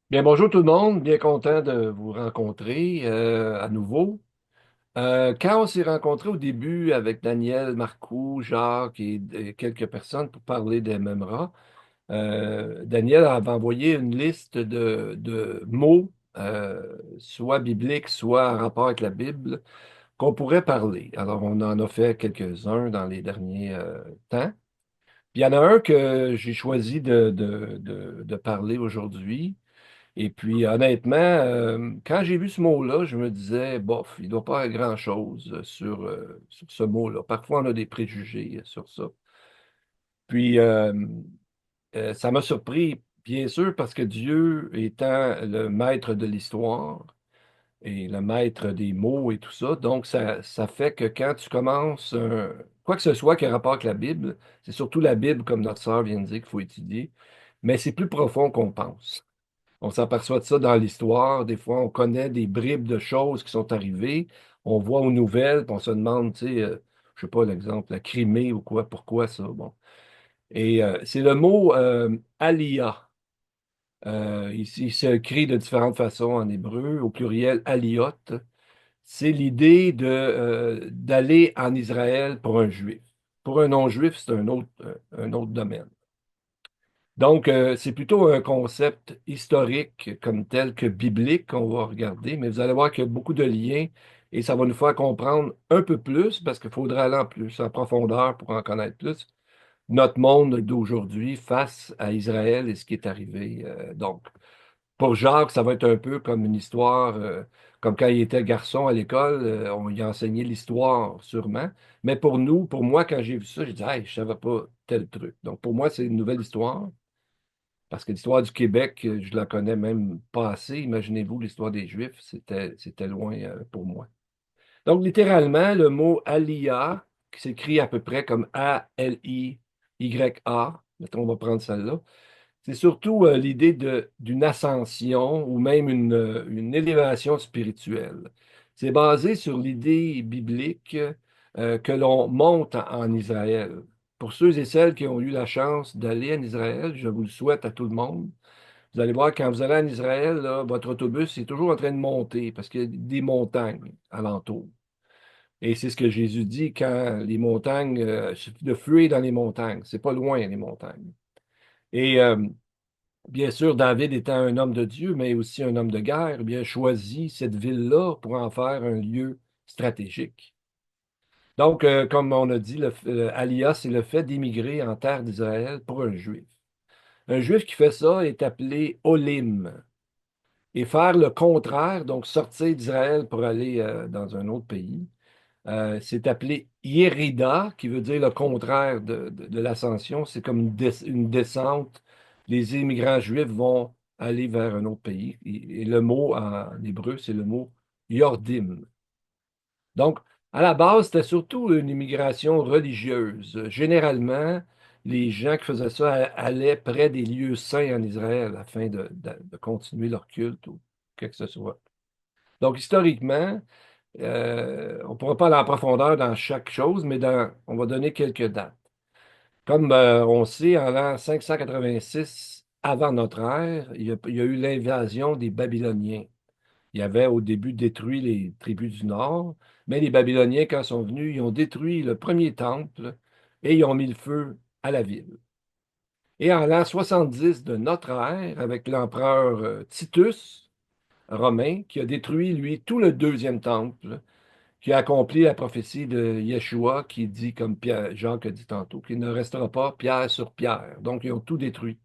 Bien, bonjour tout le monde, bien content de vous rencontrer à nouveau. Quand on s'est rencontrés au début avec Daniel, Marcoux, Jacques et quelques personnes pour parler des MEMRA, Daniel avait envoyé une liste de mots, soit bibliques, soit en rapport avec la Bible, qu'on pourrait parler. Alors, on en a fait quelques-uns dans les derniers temps. Puis il y en a un que j'ai choisi de parler aujourd'hui. Et puis, honnêtement, quand j'ai vu ce mot-là, je me disais, bof, il ne doit pas y avoir grand-chose sur ce mot-là. Parfois, on a des préjugés sur ça. Puis, ça m'a surpris, bien sûr, parce que Dieu étant le maître de l'histoire et le maître des mots et tout ça, donc ça fait que quand tu commences, quoi que ce soit qui a rapport avec la Bible, c'est surtout la Bible, comme notre sœur vient de dire, qu'il faut étudier, mais c'est plus profond qu'on pense. On s'aperçoit de ça dans l'histoire. Des fois, on connaît des bribes de choses qui sont arrivées. On voit aux nouvelles, puis on se demande, tu sais, je sais pas l'exemple, la Crimée ou quoi, pourquoi ça? Bon. Et c'est le mot aliyah. Il s'écrit de différentes façons en hébreu, au pluriel aliyot. C'est l'idée d'aller en Israël pour un juif. Pour un non-juif, c'est un autre domaine. Donc, c'est plutôt un concept historique comme tel que biblique qu'on va regarder, mais vous allez voir qu'il y a beaucoup de liens et ça va nous faire comprendre un peu plus, parce qu'il faudra aller en plus, en profondeur pour en connaître plus, notre monde d'aujourd'hui face à Israël et ce qui est arrivé. Donc, pour Jacques, ça va être un peu comme une histoire, comme quand il était garçon à l'école, on lui a enseigné l'histoire sûrement. Mais pour nous, pour moi, quand j'ai vu ça, j'ai dit, hey, je savais pas tel truc. Donc, pour moi, c'est une nouvelle histoire. Parce que l'histoire du Québec, je la connais même pas assez. Imaginez-vous, l'histoire des Juifs, c'était loin pour moi. Donc, littéralement, le mot Aliyah, qui s'écrit à peu près comme A-L-I-Y-A, mettons, on va prendre celle-là, c'est surtout l'idée d'une ascension ou même une élévation spirituelle. C'est basé sur l'idée biblique que l'on monte en Israël. Pour ceux et celles qui ont eu la chance d'aller en Israël, je vous le souhaite à tout le monde. Vous allez voir, quand vous allez en Israël, là, votre autobus est toujours en train de monter parce qu'il y a des montagnes alentour. Et c'est ce que Jésus dit quand les montagnes, il suffit de fuir dans les montagnes. C'est pas loin, les montagnes. Et bien sûr, David étant un homme de Dieu, mais aussi un homme de guerre, eh bien choisi cette ville-là pour en faire un lieu stratégique. Donc, comme on a dit, Aliyah, c'est le fait d'émigrer en terre d'Israël pour un juif. Un juif qui fait ça est appelé Olim. Et faire le contraire, donc sortir d'Israël pour aller dans un autre pays, c'est appelé Yérida, qui veut dire le contraire de l'ascension. C'est comme une descente. Les immigrants juifs vont aller vers un autre pays. Et le mot en hébreu, c'est le mot Yordim. Donc, à la base, c'était surtout une immigration religieuse. Généralement, les gens qui faisaient ça allaient près des lieux saints en Israël afin de continuer leur culte ou quoi que ce soit. Donc, historiquement, on ne pourra pas aller en profondeur dans chaque chose, mais on va donner quelques dates. Comme on sait, en l'an 586 avant notre ère, il y a eu l'invasion des Babyloniens. Ils avaient au début détruit les tribus du Nord, mais les Babyloniens, quand ils sont venus, ils ont détruit le premier temple et ils ont mis le feu à la ville. Et en l'an 70 de notre ère, avec l'empereur Titus romain, qui a détruit, lui, tout le deuxième temple, qui a accompli la prophétie de Yeshua qui dit, comme Jacques a dit tantôt, qu'il ne restera pas pierre sur pierre. Donc, ils ont tout détruit.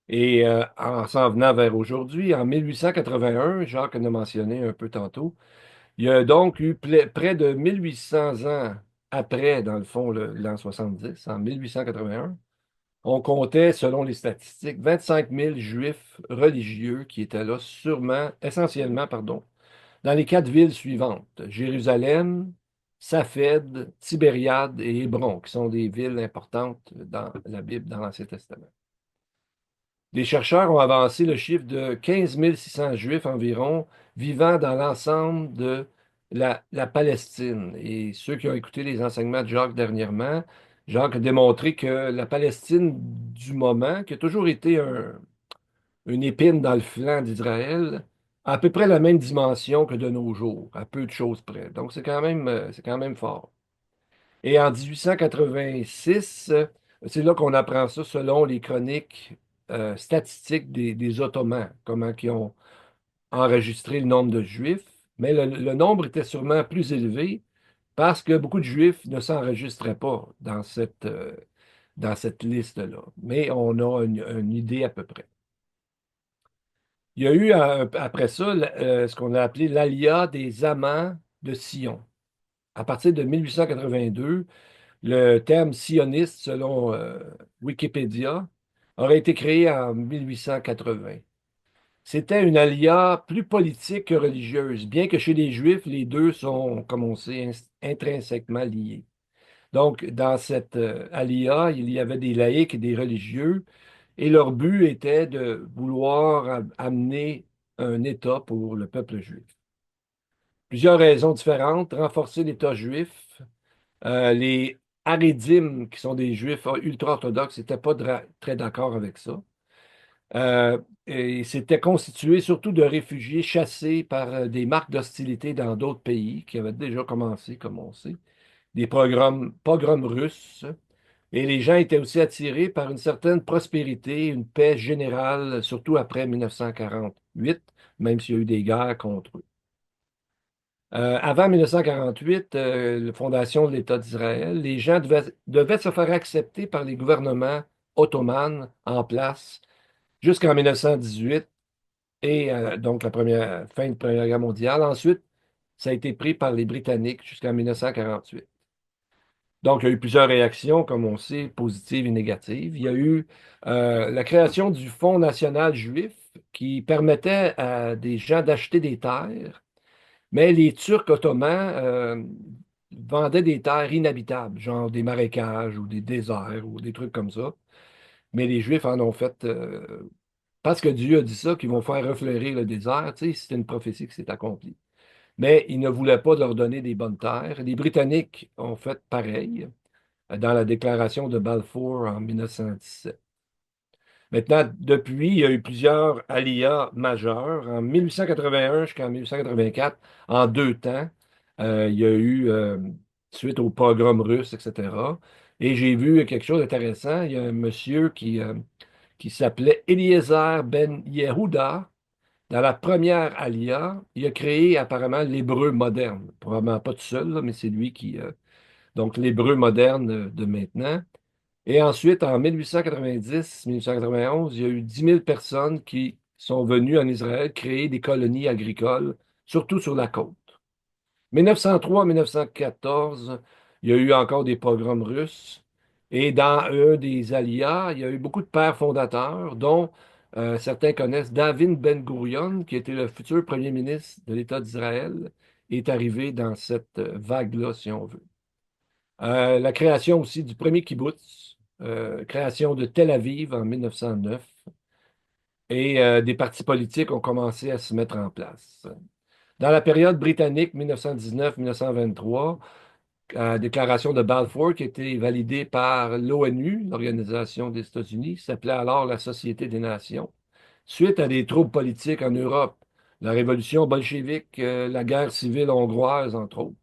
Et en s'en venant vers aujourd'hui, en 1881, Jacques en a mentionné un peu tantôt, il y a donc eu près de 1800 ans après, dans le fond, l'an 70, en 1881, on comptait, selon les statistiques, 25 000 juifs religieux qui étaient là, essentiellement, pardon, dans les quatre villes suivantes, Jérusalem, Safed, Tibériade et Hébron, qui sont des villes importantes dans la Bible, dans l'Ancien Testament. Des chercheurs ont avancé le chiffre de 15 600 Juifs environ vivant dans l'ensemble de la Palestine. Et ceux qui ont écouté les enseignements de Jacques dernièrement, Jacques a démontré que la Palestine du moment, qui a toujours été une épine dans le flanc d'Israël, à peu près la même dimension que de nos jours, à peu de choses près. Donc c'est quand même fort. Et en 1886, c'est là qu'on apprend ça selon les chroniques statistiques des Ottomans, comment ils ont enregistré le nombre de Juifs. Mais le nombre était sûrement plus élevé parce que beaucoup de Juifs ne s'enregistraient pas dans cette liste-là. Mais on a une idée à peu près. Il y a eu après ça ce qu'on a appelé l'Alia des Amants de Sion. À partir de 1882, le terme sioniste, selon Wikipédia, aurait été créé en 1880. C'était une alia plus politique que religieuse, bien que chez les Juifs, les deux sont, comme on sait, intrinsèquement liés. Donc, dans cette alia, il y avait des laïcs et des religieux, et leur but était de vouloir amener un État pour le peuple juif. Plusieurs raisons différentes, renforcer l'État juif. Les Haredim, qui sont des Juifs ultra-orthodoxes, n'étaient pas très d'accord avec ça. Et c'était constitué surtout de réfugiés chassés par des marques d'hostilité dans d'autres pays qui avaient déjà commencé, comme on sait, des pogroms russes. Et les gens étaient aussi attirés par une certaine prospérité, une paix générale, surtout après 1948, même s'il y a eu des guerres contre eux. Avant 1948, la fondation de l'État d'Israël, les gens devaient se faire accepter par les gouvernements ottomans en place jusqu'en 1918 et donc la fin de la Première Guerre mondiale. Ensuite, ça a été pris par les Britanniques jusqu'en 1948. Donc, il y a eu plusieurs réactions, comme on sait, positives et négatives. Il y a eu la création du Fonds national juif qui permettait à des gens d'acheter des terres, mais les Turcs ottomans vendaient des terres inhabitables, genre des marécages ou des déserts ou des trucs comme ça. Mais les Juifs en ont fait, parce que Dieu a dit ça, qu'ils vont faire refleurir le désert, tu sais, c'est une prophétie qui s'est accomplie. Mais il ne voulait pas leur donner des bonnes terres. Les Britanniques ont fait pareil dans la déclaration de Balfour en 1917. Maintenant, depuis, il y a eu plusieurs aliyas majeurs. En 1881 jusqu'en 1884, en deux temps, il y a eu, suite au pogrom russe, etc. Et j'ai vu quelque chose d'intéressant. Il y a un monsieur qui s'appelait Eliezer Ben Yehuda. Dans la première Aliyah, il a créé apparemment l'hébreu moderne. Probablement pas tout seul, là, mais c'est lui qui. Donc, l'hébreu moderne de maintenant. Et ensuite, en 1890-1891, il y a eu 10 000 personnes qui sont venues en Israël créer des colonies agricoles, surtout sur la côte. 1903-1914, il y a eu encore des pogroms russes. Et dans un des aliyahs, il y a eu beaucoup de pères fondateurs, dont certains connaissent David Ben-Gurion, qui était le futur premier ministre de l'État d'Israël, est arrivé dans cette vague-là, si on veut. La création aussi du premier kibbutz, création de Tel Aviv en 1909, et des partis politiques ont commencé à se mettre en place. Dans la période britannique 1919-1923, la déclaration de Balfour, qui a été validée par l'ONU, l'Organisation des États-Unis, s'appelait alors la Société des Nations, suite à des troubles politiques en Europe, la révolution bolchevique, la guerre civile hongroise, entre autres.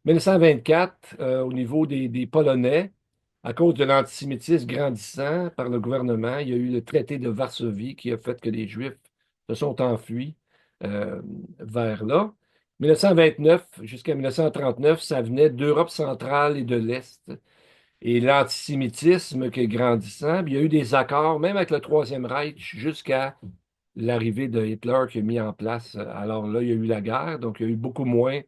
1924, au niveau des Polonais, à cause de l'antisémitisme grandissant par le gouvernement, il y a eu le traité de Varsovie qui a fait que les Juifs se sont enfuis euh, vers là. 1929 jusqu'à 1939, ça venait d'Europe centrale et de l'Est. Et l'antisémitisme qui est grandissant, puis il y a eu des accords, même avec le Troisième Reich, jusqu'à l'arrivée de Hitler qui a mis en place. Alors là, il y a eu la guerre, donc il y a eu beaucoup moins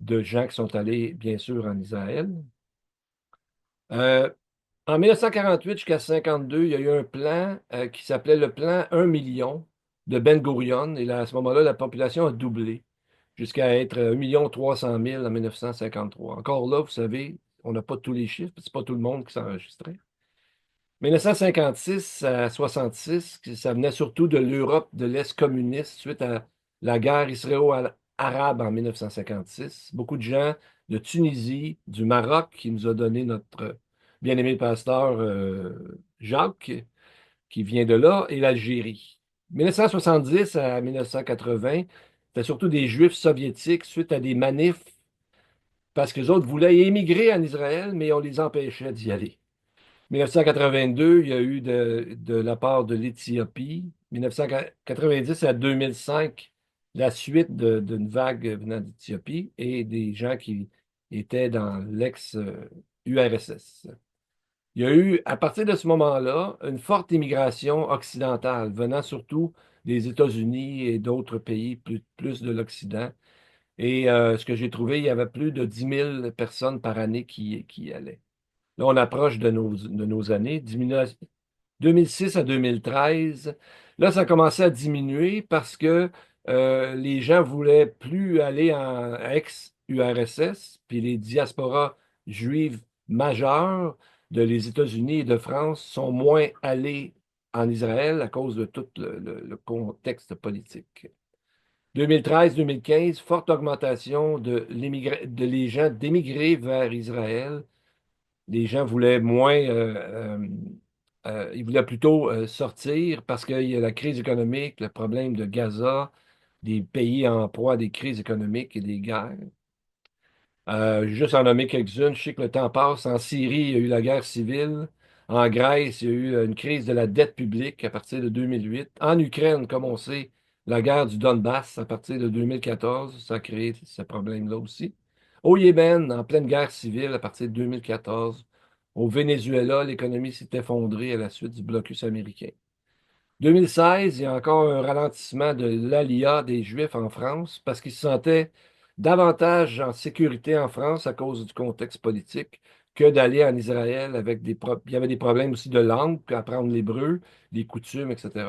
de gens qui sont allés, bien sûr, en Israël. Euh, En 1948 jusqu'à 1952, il y a eu un plan qui s'appelait le plan 1 million de Ben Gurion. Et là, à ce moment-là, la population a doublé jusqu'à être 1 300 000 en 1953. Encore là, vous savez, on n'a pas tous les chiffres, c'est pas tout le monde qui s'enregistrait. 1956 à 66, ça venait surtout de l'Europe de l'Est communiste suite à la guerre israélo-arabe en 1956. Beaucoup de gens de Tunisie, du Maroc, qui nous a donné notre bien-aimé pasteur Jacques, qui vient de là, et l'Algérie. 1970 à 1980, c'était surtout des Juifs soviétiques suite à des manifs parce que les autres voulaient émigrer en Israël, mais on les empêchait d'y aller. 1982, il y a eu de la part de l'Éthiopie. 1990 à 2005, la suite d'une vague venant d'Éthiopie et des gens qui étaient dans l'ex-URSS. Il y a eu, à partir de ce moment-là, une forte immigration occidentale venant surtout des États-Unis et d'autres pays plus de l'Occident. Et ce que j'ai trouvé, il y avait plus de 10 000 personnes par année qui y allaient. Là, on approche de nos années. 2006 à 2013, là, ça a commencé à diminuer parce que les gens voulaient plus aller en ex-URSS, puis les diasporas juives majeures de les États-Unis et de France sont moins allés en Israël à cause de tout le contexte politique. 2013-2015, forte augmentation de les gens d'émigrer vers Israël. Les gens voulaient moins, ils voulaient plutôt sortir parce qu'il y a la crise économique, le problème de Gaza, des pays en proie à des crises économiques et des guerres. Juste en nommer quelques-unes, je sais que le temps passe. En Syrie, il y a eu la guerre civile. En Grèce, il y a eu une crise de la dette publique à partir de 2008. En Ukraine, comme on sait, la guerre du Donbass à partir de 2014, ça a créé ce problème-là aussi. Au Yémen, en pleine guerre civile à partir de 2014. Au Venezuela, l'économie s'est effondrée à la suite du blocus américain. 2016, il y a encore un ralentissement de l'alia des Juifs en France parce qu'ils se sentaient davantage en sécurité en France à cause du contexte politique que d'aller en Israël avec il y avait des problèmes aussi de langue, apprendre l'hébreu, les coutumes, etc.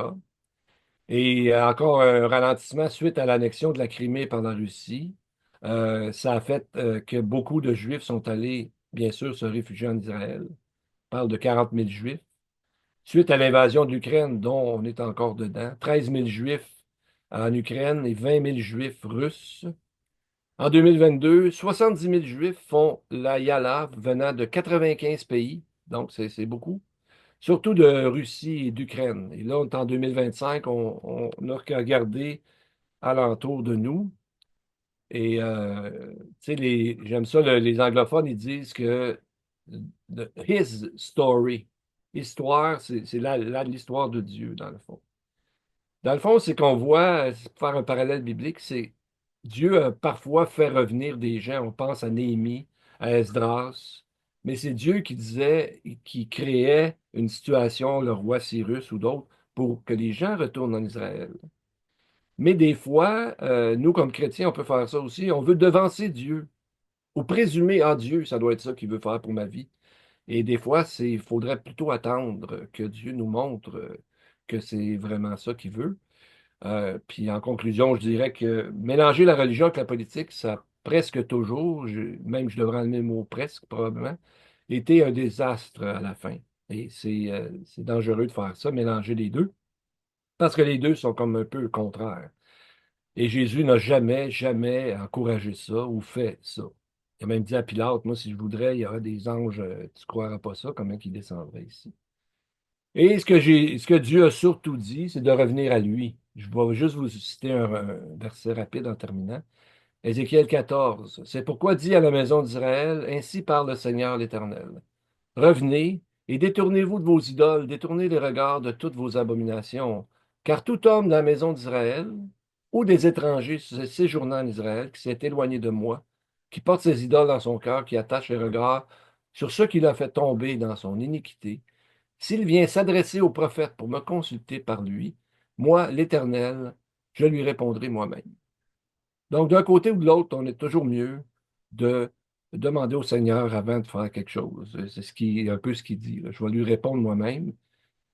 Et encore un ralentissement suite à l'annexion de la Crimée par la Russie. Ça a fait que beaucoup de Juifs sont allés, bien sûr, se réfugier en Israël. On parle de 40 000 Juifs. Suite à l'invasion de l'Ukraine, dont on est encore dedans, 13 000 Juifs en Ukraine et 20 000 Juifs russes. En 2022, 70 000 Juifs font la Yala venant de 95 pays, donc c'est beaucoup, surtout de Russie et d'Ukraine. Et là, on est en 2025, on n'a qu'à regarder alentour de nous. Et tu sais, j'aime ça, les anglophones, ils disent que his story, histoire, c'est l'histoire de Dieu, dans le fond. Dans le fond, c'est qu'on voit, pour faire un parallèle biblique, c'est Dieu a parfois fait revenir des gens, on pense à Néhémie, à Esdras, mais c'est Dieu qui disait, qui créait une situation, le roi Cyrus ou d'autres, pour que les gens retournent en Israël. Mais des fois, nous, comme chrétiens, on peut faire ça aussi. On veut devancer Dieu ou présumer, ah, Dieu, ça doit être ça qu'il veut faire pour ma vie. Et des fois, il faudrait plutôt attendre que Dieu nous montre que c'est vraiment ça qu'il veut. Puis en conclusion, je dirais que mélanger la religion avec la politique, ça a presque toujours, même je devrais enlever le mot presque probablement, été un désastre à la fin. Et c'est dangereux de faire ça, mélanger les deux, parce que les deux sont comme un peu contraires. Et Jésus n'a jamais, jamais encouragé ça ou fait ça. Il a même dit à Pilate, moi, si je voudrais, il y aurait des anges, tu ne croiras pas ça, comment ils descendraient ici. Et ce que Dieu a surtout dit, c'est de revenir à lui. Je vais juste vous citer un verset rapide en terminant. Ézéchiel 14. C'est pourquoi dit à la maison d'Israël, ainsi parle le Seigneur l'Éternel. Revenez et détournez-vous de vos idoles, détournez les regards de toutes vos abominations. Car tout homme dans la maison d'Israël, ou des étrangers séjournant en Israël, qui s'est éloigné de moi, qui porte ses idoles dans son cœur, qui attache les regards sur ceux qui l'a fait tomber dans son iniquité, s'il vient s'adresser au prophète pour me consulter par lui, moi, l'Éternel, je lui répondrai moi-même. Donc, d'un côté ou de l'autre, on est toujours mieux de demander au Seigneur avant de faire quelque chose. C'est un peu ce qu'il dit, là. Je vais lui répondre moi-même.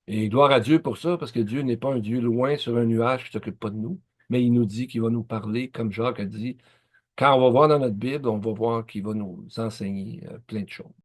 Et gloire à Dieu pour ça, parce que Dieu n'est pas un Dieu loin sur un nuage qui ne s'occupe pas de nous, mais il nous dit qu'il va nous parler, comme Jacques a dit. Quand on va voir dans notre Bible, on va voir qu'il va nous enseigner plein de choses.